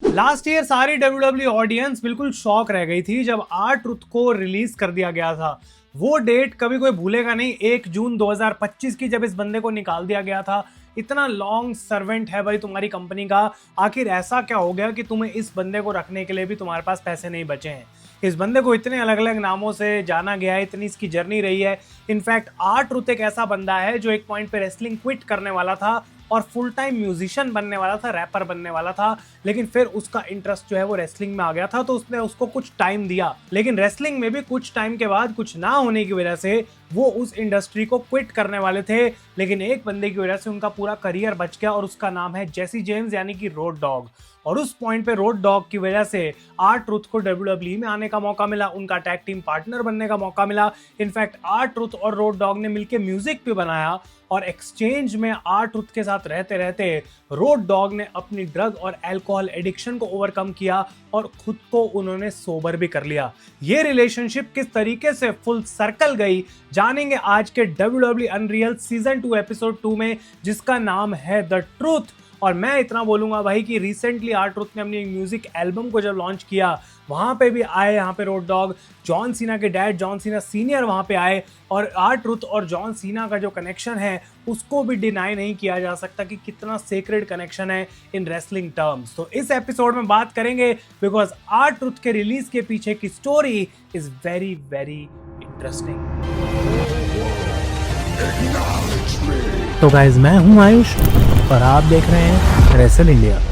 Last year सारी WWE audience बिल्कुल shock रह गई थी जब R-Truth को रिलीज कर दिया गया था। वो डेट कभी कोई भूलेगा नहीं, 1 जून 2025 की, जब इस बंदे को निकाल दिया गया था। इतना लॉन्ग सर्वेंट है भाई तुम्हारी कंपनी का, आखिर ऐसा क्या हो गया कि तुम्हें इस बंदे को रखने के लिए भी तुम्हारे पास पैसे नहीं बचे हैं। इस बंदे को इतने अलग अलग नामों से जाना गया है, इतनी इसकी जर्नी रही है। इनफैक्ट R-Truth एक ऐसा बंदा है जो एक पॉइंट पे रेसलिंग क्विट करने वाला था और फुल टाइम म्यूजिशियन बनने वाला था, रैपर बनने वाला था, लेकिन फिर उसका इंटरेस्ट जो है वो रेसलिंग में आ गया था, तो उसने उसको कुछ टाइम दिया। लेकिन रेसलिंग में भी कुछ टाइम के बाद कुछ ना होने की वजह से वो उस इंडस्ट्री को क्विट करने वाले थे, लेकिन एक बंदे की वजह से उनका पूरा करियर बच गया और उसका नाम है जेसी जेम्स, यानी कि रोड डॉग। और उस पॉइंट पे रोड डॉग की वजह से R-Truth को WWE में आने का मौका मिला, उनका टैग टीम पार्टनर बनने का मौका मिला। इनफैक्ट R-Truth और रोड डॉग ने मिलकर म्यूजिक भी बनाया और एक्सचेंज में R-Truth के साथ रहते रहते रोड डॉग ने अपनी ड्रग और अल्कोहल एडिक्शन को ओवरकम किया और खुद को उन्होंने सोबर भी कर लिया। ये रिलेशनशिप किस तरीके से फुल सर्कल गई जानेंगे आज के WWE अनरियल सीजन 2 एपिसोड 2 में, जिसका नाम है द ट्रूथ। और मैं इतना बोलूंगा भाई कि रिसेंटली R-Truth ने अपनी म्यूजिक एल्बम को जब लॉन्च किया, वहां पे भी आए यहाँ पे रोड डॉग, जॉन सीना के डैड जॉन सीना सीनियर वहां पे आए, और R-Truth और जॉन सीना का जो कनेक्शन है उसको भी डिनाई नहीं किया जा सकता कि कितना सेक्रेड कनेक्शन है इन रेसलिंग टर्म्स। तो इस एपिसोड में बात करेंगे बिकॉज R-Truth के रिलीज के पीछे की story is very very interesting. तो गाइज, मैं हूं आयुष और आप देख रहे हैं रेसल इंडिया।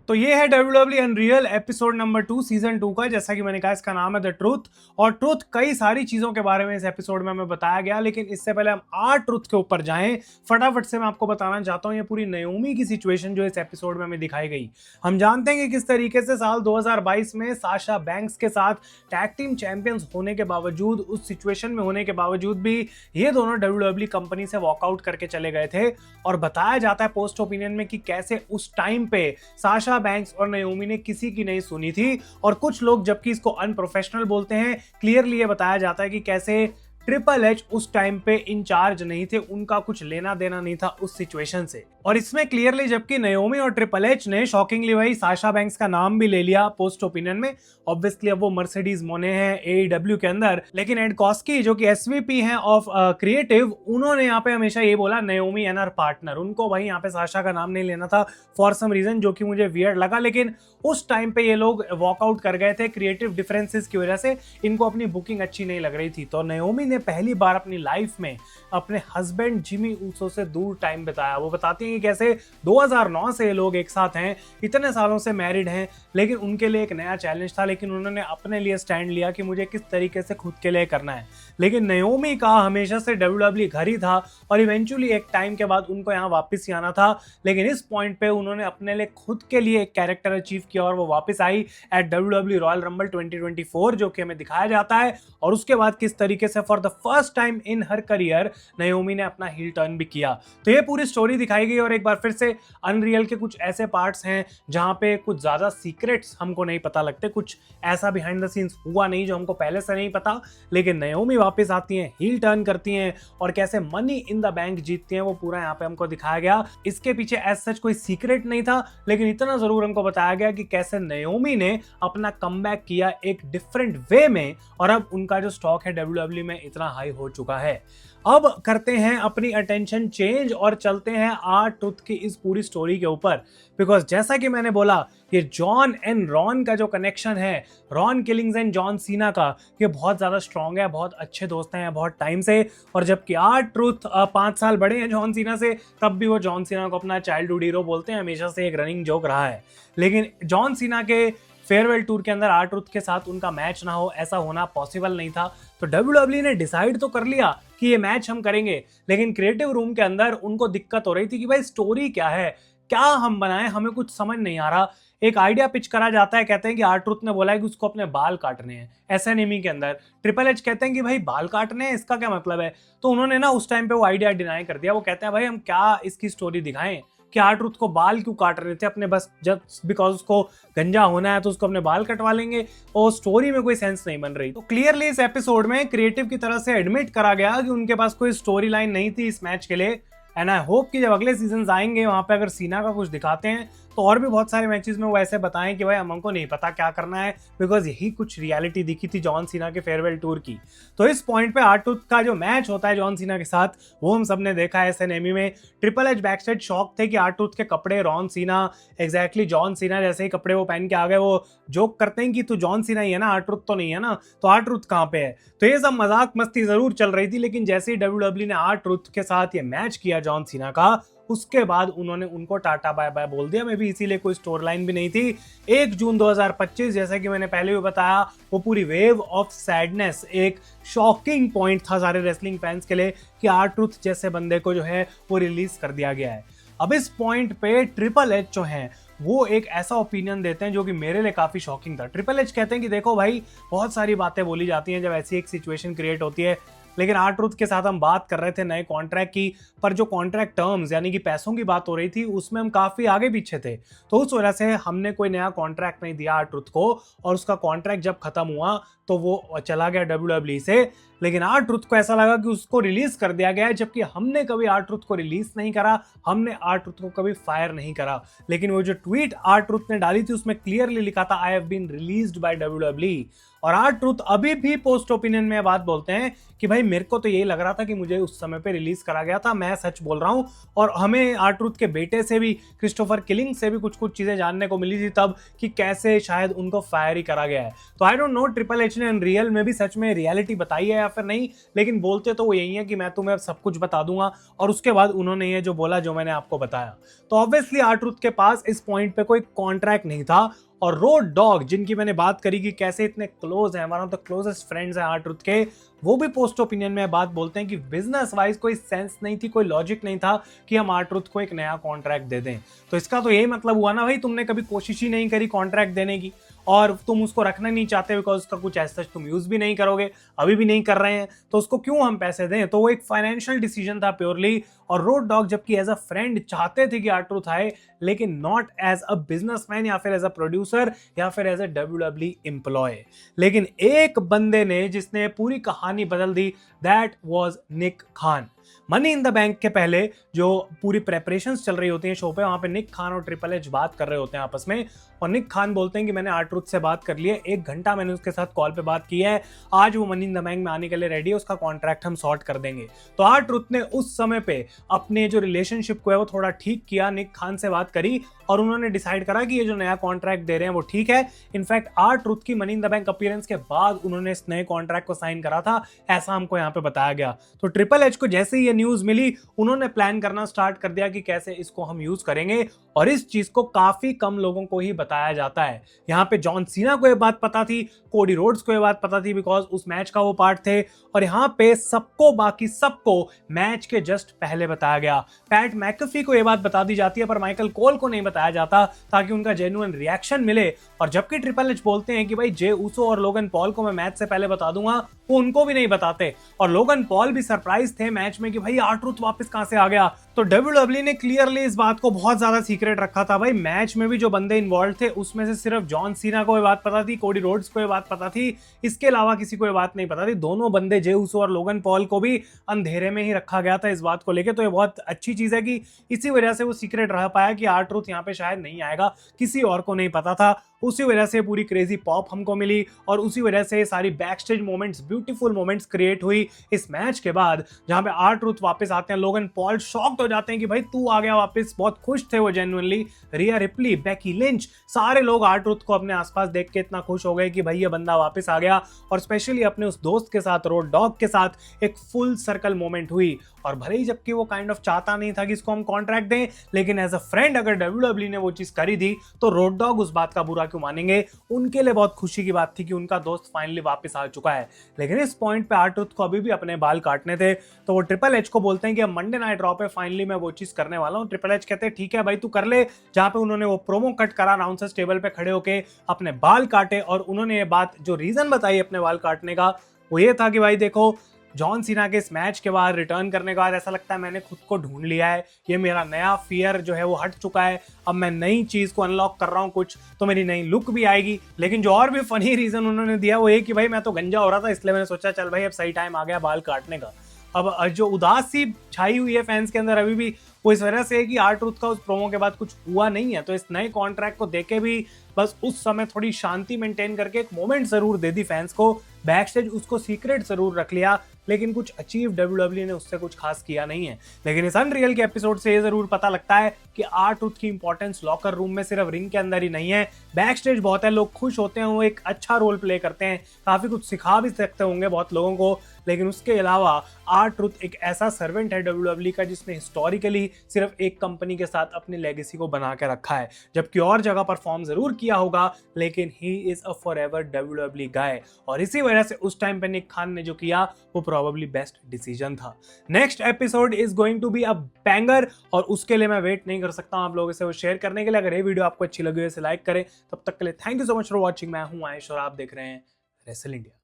तो ये है WWE unreal episode number 2 season 2 का। जैसा कि मैंने कहा, इसका नाम है द ट्रूथ, और ट्रूथ कई सारी चीजों के बारे में इस एपिसोड में हमें बताया गया। लेकिन इससे पहले हम R-Truth के ऊपर जाएं, फटाफट से मैं आपको बताना चाहता हूं ये पूरी नाओमी की सिचुएशन जो इस एपिसोड में हमें दिखाई गई। हम जानते हैं कि किस तरीके से साल 2022 में साशा बैंक्स के साथ टैग टीम चैंपियंस होने के बावजूद, उस सिचुएशन में होने के बावजूद भी ये दोनों WWE कंपनी से वॉकआउट करके चले गए थे। और बताया जाता है पोस्ट ओपिनियन में कि कैसे उस टाइम पे साशा बैंक्स और नाओमी ने किसी की नहीं सुनी थी, और कुछ लोग जबकि इसको अनप्रोफेशनल बोलते हैं, क्लियरली ये बताया जाता है कि कैसे ट्रिपल एच उस टाइम पे इंचार्ज नहीं थे, उनका कुछ लेना देना नहीं था उस सिचुएशन से। और इसमें क्लियरली जबकि नाओमी और ट्रिपल एच ने शॉकिंगली वही साशा बैंक्स का नाम भी ले लिया पोस्ट ओपिनियन में। ऑब्वियसली अब वो मर्सिडीज मोने हैं AEW के अंदर, लेकिन एड कॉस्की जो कि SVP हैं ऑफ क्रिएटिव, उन्होंने यहाँ पे हमेशा ये बोला नाओमी एंड हर पार्टनर, उनको भाई यहाँ पे साशा का नाम नहीं लेना था फॉर सम रीजन, जो कि मुझे वियर्ड लगा। लेकिन उस टाइम पे ये लोग वॉकआउट कर गए थे क्रिएटिव डिफरेंसेस की वजह से, इनको अपनी बुकिंग अच्छी नहीं लग रही थी। तो नाओमी ने पहली बार अपनी लाइफ में अपने हस्बैंड जिमी ऊसो से दूर टाइम बिताया। वो बताती हैं कि कैसे 2009 से ये लोग एक साथ हैं, इतने सालों से मैरिड हैं, लेकिन उनके लिए एक नया चैलेंज था, लेकिन उन्होंने अपने लिए स्टैंड लिया कि मुझे किस तरीके से खुद के लिए करना है। लेकिन नाओमी का हमेशा से WWE घर ही था और इवेंचुअली एक टाइम के बाद उनको यहाँ वापस ही आना था, लेकिन इस पॉइंट पे उन्होंने अपने लिए खुद के लिए एक कैरेक्टर अचीव किया और वो वापस आई एट WWE रॉयल रंबल 2024, जो कि हमें दिखाया जाता है। और उसके बाद किस तरीके से for the first time in her career Naomi ने अपना हील टर्न भी किया। तो ये पूरी स्टोरी दिखाई गई। और एक बार फिर से अनरियल के कुछ ऐसे पार्ट्स हैं जहां पे कुछ ज्यादा सीक्रेट्स हमको नहीं पता लगते, कुछ ऐसा बिहाइंड द सीन्स हुआ नहीं जो हमको पहले से नहीं पता। लेकिन नाओमी वापस आती हैं, हील टर्न करती हैं और कैसे मनी इन द बैंक जीतती हैं, वो पूरा यहाँ पे हमको दिखाया गया। इसके पीछे एज सच कोई सीक्रेट नहीं था, लेकिन इतना जरूर हमको बताया गया कि कैसे नाओमी ने अपना कमबैक किया एक डिफरेंट वे में, और अब उनका जो स्टॉक है WWE में इतना हाई हो चुका है। अब करते हैं अपनी अटेंशन चेंज और चलते हैं R-Truth की इस पूरी स्टोरी के ऊपर, बिकॉज जैसा कि मैंने बोला, ये जॉन एंड रॉन का जो कनेक्शन है, Ron killings and John Cena का, ये बहुत ज्यादा स्ट्रॉन्ग है, बहुत अच्छे दोस्त हैं बहुत टाइम से। और जबकि R-Truth 5 साल बड़े हैं जॉन सीना से, तब भी वो जॉन सीना को अपना चाइल्डहुड हीरो बोलते हैं, हमेशा से एक रनिंग जोक रहा है। लेकिन जॉन सीना के फेयरवेल टूर के अंदर R-Truth के साथ उनका मैच ना हो, ऐसा होना पॉसिबल नहीं था। तो WWE ने डिसाइड तो कर लिया कि ये मैच हम करेंगे, लेकिन क्रिएटिव रूम के अंदर उनको दिक्कत हो रही थी कि भाई स्टोरी क्या है, क्या हम बनाएं, हमें कुछ समझ नहीं आ रहा। एक आइडिया पिच करा जाता है, कहते हैं कि R-Truth ने बोला है कि उसको अपने बाल काटने हैं SNME के अंदर। ट्रिपल एच कहते हैं कि भाई बाल काटने हैं, इसका क्या मतलब है। तो उन्होंने ना उस टाइम पे वो आइडिया डिनाई कर दिया। वो कहते हैं भाई हम क्या इसकी स्टोरी दिखाएं कि R-Truth को बाल क्यों काट रहे थे अपने, बस जस्ट बिकॉज उसको गंजा होना है तो उसको अपने बाल कटवा लेंगे, और स्टोरी में कोई सेंस नहीं बन रही। तो क्लियरली इस एपिसोड में क्रिएटिव की तरफ से एडमिट करा गया कि उनके पास कोई स्टोरी लाइन नहीं थी इस मैच के लिए। एंड आई होप कि जब अगले सीजन आएंगे वहां पे अगर सीना का कुछ दिखाते हैं तो और भी बहुत सारे मैचेस में वो ऐसे बताएं कि भाई हमको नहीं पता क्या करना है, बिकॉज यही कुछ रियलिटी दिखी थी जॉन सीना के फेयरवेल टूर की। तो इस पॉइंट पे R-Truth का जो मैच होता है जॉन सीना के साथ, वो हम सबने देखा है SNME में। ट्रिपल एच बैकस्टेज शॉक थे कि R-Truth के कपड़े रॉन सीना एग्जैक्टली जॉन सीना जैसे ही कपड़े वो पहन के आ गए। वो जोक करते हैं कि तू जॉन सीना ही है ना, R-Truth तो नहीं है ना, तो R-Truth कहाँ पे है। तो ये सब मजाक मस्ती जरूर चल रही थी, लेकिन जैसे ही WWE ने R-Truth के साथ ये मैच किया जॉन सीना का, उसके बाद उन्होंने उनको टाटा बाय बाय बोल दिया। मे भी इसीलिए कोई स्टोरी लाइन भी नहीं थी। 1 जून 2025, जैसा कि मैंने पहले भी बताया, वो पूरी वेव ऑफ सैडनेस एक शॉकिंग पॉइंट था सारे रेसलिंग फैंस के लिए कि R-Truth जैसे बंदे को जो है वो रिलीज कर दिया गया है। अब इस पॉइंट पे ट्रिपल एच जो है वो एक ऐसा ओपिनियन देते हैं जो कि मेरे लिए काफी शॉकिंग था। ट्रिपल एच कहते हैं कि देखो भाई, बहुत सारी बातें बोली जाती हैं जब ऐसी एक सिचुएशन क्रिएट होती है, लेकिन R-Truth के साथ हम बात कर रहे थे नए कॉन्ट्रैक्ट की, पर जो कॉन्ट्रैक्ट टर्म्स यानी कि पैसों की बात हो रही थी उसमें हम काफी आगे पीछे थे। तो उस वजह से हमने कोई नया कॉन्ट्रैक्ट नहीं दिया R-Truth को, और उसका कॉन्ट्रैक्ट जब खत्म हुआ तो वो चला गया WWE से। लेकिन R-Truth को ऐसा लगा कि उसको रिलीज कर दिया गया है, जबकि हमने कभी R-Truth को रिलीज नहीं करा, हमने R-Truth को कभी फायर नहीं करा। लेकिन वो जो ट्वीट R-Truth ने डाली थी उसमें क्लियरली लिखा था, I have been released by WWE। और R-Truth अभी भी पोस्ट ओपिनियन में बात बोलते हैं कि भाई मेरे को तो यही लग रहा था कि मुझे उस समय पे रिलीज करा गया था, मैं सच बोल रहा हूं। और हमें R-Truth के बेटे से भी, क्रिस्टोफर किलिंग से भी कुछ चीजें जानने को मिली थी तब कि कैसे शायद उनको फायर ही करा गया है। तो I don't know triple H ने रियल में भी सच में रियलिटी बताई है या फिर नहीं, लेकिन बोलते तो वो यही है कि मैं तुम्हें सब कुछ बता दूंगा। और उसके बाद उन्होंने ये जो बोला जो मैंने आपको बताया, तो ऑब्वियसली R-Truth के पास इस पॉइंट पे कोई कॉन्ट्रैक्ट नहीं था। और रोड डॉग जिनकी मैंने बात करी कि कैसे इतने क्लोज हैं, हमारा तो क्लोजेस्ट फ्रेंड्स हैं R-Truth के, वो भी पोस्ट ओपिनियन में बात बोलते हैं कि बिजनेस वाइज कोई सेंस नहीं थी, कोई लॉजिक नहीं था कि हम R-Truth को एक नया कॉन्ट्रैक्ट दे दें। तो इसका तो यही मतलब हुआ ना भाई, तुमने कभी कोशिश ही नहीं करी कॉन्ट्रैक्ट देने की, और तुम उसको रखना नहीं चाहते बिकॉज उसका कुछ ऐसा तुम यूज भी नहीं करोगे, अभी भी नहीं कर रहे हैं, तो उसको क्यों हम पैसे दें। तो वो एक फाइनेंशियल डिसीजन था प्योरली। और रोड डॉग जबकि एज अ फ्रेंड चाहते थे कि R-Truth आए, लेकिन नॉट एज अ बिजनेसमैन या फिर एज अ प्रोड्यूसर या फिर एज अ WWE एम्प्लॉय। लेकिन एक बंदे ने जिसने पूरी कहानी बदल दी, that was Nick Khan. Money in the bank के पहले जो पूरी प्रेपरेशंस चल रही होती हैं शो पे, वहां पे निक खान और ट्रिपल एच बात कर रहे होते हैं आपस में, और निक खान बोलते हैं कि मैंने R-Truth से बात कर ली है, 1 घंटा मैंने उसके साथ कॉल पे बात की है, आज वो मनी इन द बैंक में आने के लिए रेडी है, उसका कॉन्ट्रैक्ट हम सॉर्ट कर देंगे। तो R-Truth ने उस समय पे अपने जो रिलेशनशिप को है वो थोड़ा ठीक किया, निक खान से बात करी और उन्होंने डिसाइड करा कि ये जो नया कॉन्ट्रैक्ट दे रहे हैं वो ठीक है। इनफैक्ट R-Truth की money in the bank appearance के बाद उन्होंने इस नए कॉन्ट्रैक्ट को साइन करा था, ऐसा हमको यहाँ पे बताया गया। तो ट्रिपल एच को जैसे ही ये न्यूज मिली, उन्होंने प्लान करना स्टार्ट कर दिया कि कैसे इसको हम यूज करेंगे, और इस चीज को काफी कम लोगों को ही बताया जाता है। यहाँ पे जॉन सीना को ये बात पता थी, कोडी रोड्स को ये बात पता थी बिकॉज उस मैच का वो पार्ट थे, और यहाँ पे सबको, बाकी सबको मैच के जस्ट पहले बताया गया। पैट मैकफी को ये बात बता दी जाती है पर माइकल कोल को नहीं बताया जाता ताकि उनका जेन्युइन रिएक्शन मिले। और जबकि ट्रिपल एच बोलते हैं कि भाई जे ऊसो और लोगन पॉल को मैं मैच से पहले बता दूंगा, वो उनको भी नहीं बताते, और लोगन पॉल भी सरप्राइज थे मैच में कि भाई R-Truth वापस कहां से आ गया। तो WWE ने क्लियरली इस बात को बहुत ज्यादा सीक्रेट रखा था। भाई मैच में भी जो बंदे इन्वॉल्व थे उसमें से सिर्फ जॉन सीना को ये बात पता थी, कोडी रोड्स को ये बात पता थी, इसके अलावा किसी को ये बात नहीं पता थी। दोनों बंदे जे ऊसो और लोगन पॉल को भी अंधेरे में ही रखा गया था इस बात को लेकर। तो ये बहुत अच्छी चीज है कि इसी वजह से वो सीक्रेट रह पाया कि R-Truth यहाँ पे शायद नहीं आएगा, किसी और को नहीं पता था। उसी वजह से पूरी क्रेजी पॉप हमको मिली, और उसी वजह से सारी backstage moments, beautiful moments create हुई इस मैच के बाद, जहां पे R-Truth वापस आते हैं। लोगन पॉल शॉक्ड हो जाते हैं कि भाई तू आ गया वापस, बहुत खुश थे वो जेन्युइनली। रिया रिप्ली, बेकी लिंच, सारे लोग R-Truth को अपने आसपास देख के इतना खुश हो गए कि भाई ये बंदा वापस आ गया। और स्पेशली अपने उस दोस्त के साथ, रोड डॉग के साथ एक फुल सर्कल मोमेंट हुई। और भले ही जबकि वो काइंड ऑफ चाहता नहीं था कि इसको हम कॉन्ट्रैक्ट दें, लेकिन एज अ फ्रेंड अगर WWE ने वो चीज करी थी तो रोड डॉग उस बात का बुरा क्यों मानेंगे। उनके लिए बहुत खुशी की बात थी कि उनका दोस्त फाइनली वापस आ चुका है। लेकिन इस पॉइंट पे R-Truth को अभी भी अपने बाल काटने थे, तो वो ट्रिपल एच को बोलते हैं कि अब मंडे नाइट रॉ पे फाइनली मैं वो चीज करने वाला हूँ। ट्रिपल एच कहते हैं ठीक है भाई तू कर ले, जहां पे उन्होंने वो प्रोमो कट करा, अनाउंसर्स टेबल पे खड़े होके अपने बाल काटे, और उन्होंने ये बात, जो रीजन बताई अपने बाल काटने का, वो ये था कि भाई देखो, जॉन सीना के इस मैच के बाद, रिटर्न करने के बाद ऐसा लगता है मैंने खुद को ढूंढ लिया है, ये मेरा नया फियर जो है वो हट चुका है, अब मैं नई चीज को अनलॉक कर रहा हूँ कुछ, तो मेरी नई लुक भी आएगी। लेकिन जो और भी फनी रीजन उन्होंने दिया वो ये कि भाई मैं तो गंजा हो रहा था, इसलिए मैंने सोचा चल भाई अब सही टाइम आ गया बाल काटने का। अब जो उदास सी छाई हुई है फैंस के अंदर अभी भी, वो इस वजह से है कि आर ट्रूथ का उस प्रोमो के बाद कुछ हुआ नहीं है, तो इस नए कॉन्ट्रैक्ट को देके भी बस उस समय थोड़ी शांति मेंटेन करके एक मोमेंट जरूर दे दी फैंस को, बैक स्टेज उसको सीक्रेट जरूर रख लिया, लेकिन कुछ अचीव डब्ल्यूडब्ल्यू ने उससे कुछ खास किया नहीं है। लेकिन इस अनरियल के एपिसोड से ये जरूर पता लगता है कि आर ट्रूथ की इंपॉर्टेंस लॉकर रूम में सिर्फ रिंग के अंदर ही नहीं है, बैक स्टेज बहुत है, लोग खुश होते हैं, वो एक अच्छा रोल प्ले करते हैं, काफी कुछ सिखा भी सकते होंगे बहुत लोगों को। लेकिन उसके अलावा आर ट्रूथ एक ऐसा सर्वेंट है डब्ल्यूडब्ल्यू का जिसने हिस्टोरिकली सिर्फ एक कंपनी के साथ अपनी लेगेसी को बना के रखा है, जबकि और जगह परफॉर्म जरूर किया होगा, लेकिन he is a forever WWE guy. और इसी वजह से उस टाइम पे निक खान ने जो किया वो प्रोबेबली बेस्ट डिसीजन था। Next episode is going to be a banger, और उसके लिए मैं वेट नहीं कर सकता हूं आप लोगों से वो शेयर करने के लिए। अगर ये वीडियो आपको अच्छी लगी हो इसे लाइक करें। तब तक के लिए thank you so much for watching. मैं हूं आयुष और आप देख रहे हैं रेसल इंडिया।